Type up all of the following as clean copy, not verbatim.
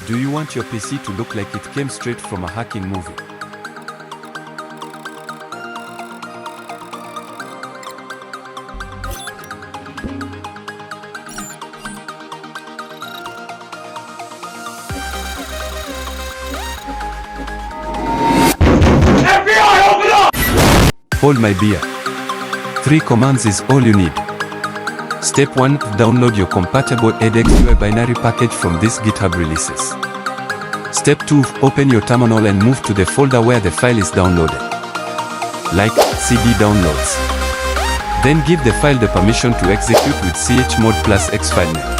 Do you want your PC to look like it came straight from a hacking movie? FBI, open up! Hold my beer. 3 commands is all you need. Step 1. Download your compatible edX binary package from these GitHub releases. Step 2. Open your terminal and move to the folder where the file is downloaded, like CD downloads. Then give the file the permission to execute with chmod plus x filename.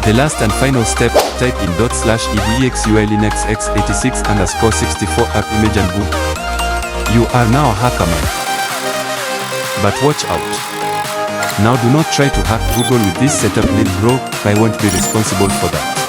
The last and final step, type in /edxui linux x86_64 app image and boot. You are now a hacker man. But watch out. Now do not try to hack Google with this setup link, bro. I won't be responsible for that.